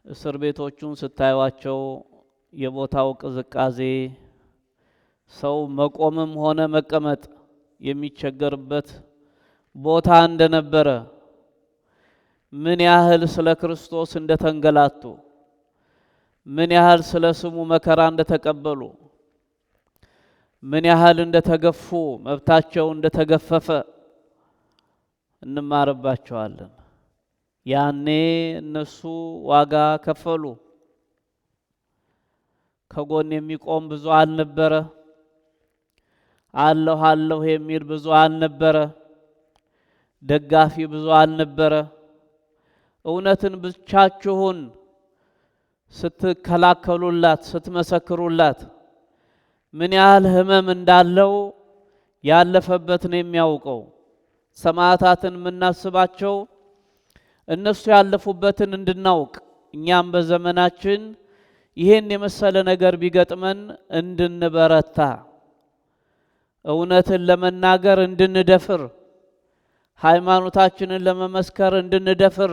እስር ቤቶቹን ስታዩዋቸው የቦታው ቅዝቃዜ ሰው መቆምም ሆነ መቀመጥ የሚቸገርበት ቦታ እንደነበረ ምን ያህል ስለ ክርስቶስ እንደተንገላቱ ምን ያህል ስለ ስሙ መከራ እንደተቀበሉ ምን ያህል እንደተገፉ መብታቸው እንደተገፈፈ እንማርባቸዋለን። ያኔ እነሱ ዋጋ ከፈሉ። ከጎን የሚቆም ብዙ አልነበረ። አለሁ አለሁ የሚል ብዙ አልነበረ። ደጋፊ ብዙ አልነበረ። እውነትን ብቻችሁን ስትከላከሉላት ስትመሰክሩላት ምን ያህል ህመም እንዳለው ያለፈበት ነው የሚያውቀው። ሰማዕታትን የምናስባቸው እነሱ ያለፉበትን እንድናውቅ እኛም በዘመናችን ይሄን የመሰለ ነገር ቢገጥመን እንድንበረታ እውነትን ለመናገር እንድንደፍር ሃይማኖታችንን ለመመስከር እንድንደፍር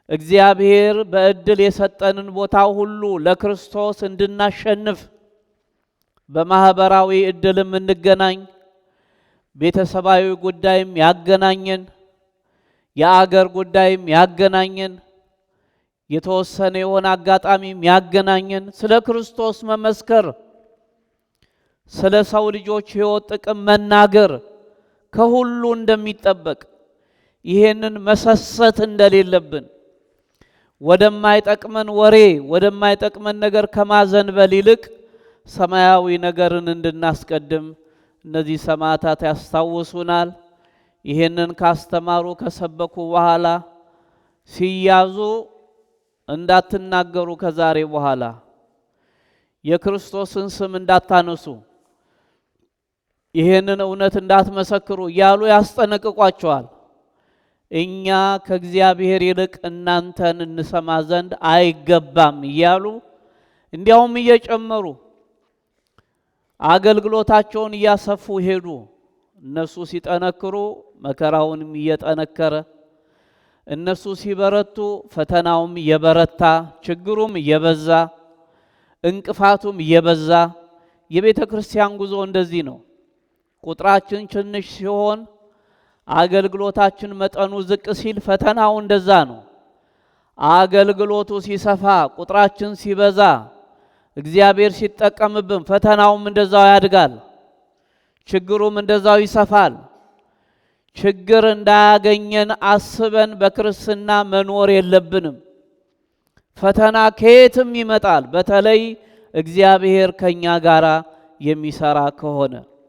እግዚአብሔር በእድል የሰጠንን ቦታ ሁሉ ለክርስቶስ እንድናሸንፍ በማህበራዊ እድልም እንገናኝ፣ ቤተሰባዊ ጉዳይም ያገናኘን፣ የአገር ጉዳይም ያገናኘን፣ የተወሰነ የሆነ አጋጣሚም ያገናኘን ስለ ክርስቶስ መመስከር ስለ ሰው ልጆች ሕይወት ጥቅም መናገር ከሁሉ እንደሚጠበቅ ይሄንን መሰሰት እንደሌለብን ወደማይጠቅመን ወሬ ወደማይጠቅመን ነገር ከማዘንበል ይልቅ ሰማያዊ ነገርን እንድናስቀድም እነዚህ ሰማዕታት ያስታውሱናል። ይሄንን ካስተማሩ ከሰበኩ በኋላ ሲያዙ እንዳትናገሩ ከዛሬ በኋላ የክርስቶስን ስም እንዳታነሱ ይሄንን እውነት እንዳትመሰክሩ እያሉ ያስጠነቅቋቸዋል። እኛ ከእግዚአብሔር ይልቅ እናንተን እንሰማ ዘንድ አይገባም እያሉ እንዲያውም እየጨመሩ አገልግሎታቸውን እያሰፉ ሄዱ። እነሱ ሲጠነክሩ መከራውንም እየጠነከረ እነሱ ሲበረቱ ፈተናውም እየበረታ ችግሩም እየበዛ እንቅፋቱም እየበዛ የቤተ ክርስቲያን ጉዞ እንደዚህ ነው። ቁጥራችን ትንሽ ሲሆን አገልግሎታችን መጠኑ ዝቅ ሲል ፈተናው እንደዛ ነው። አገልግሎቱ ሲሰፋ ቁጥራችን ሲበዛ እግዚአብሔር ሲጠቀምብን ፈተናውም እንደዛው ያድጋል፣ ችግሩም እንደዛው ይሰፋል። ችግር እንዳያገኘን አስበን በክርስትና መኖር የለብንም። ፈተና ከየትም ይመጣል፣ በተለይ እግዚአብሔር ከኛ ጋር የሚሰራ ከሆነ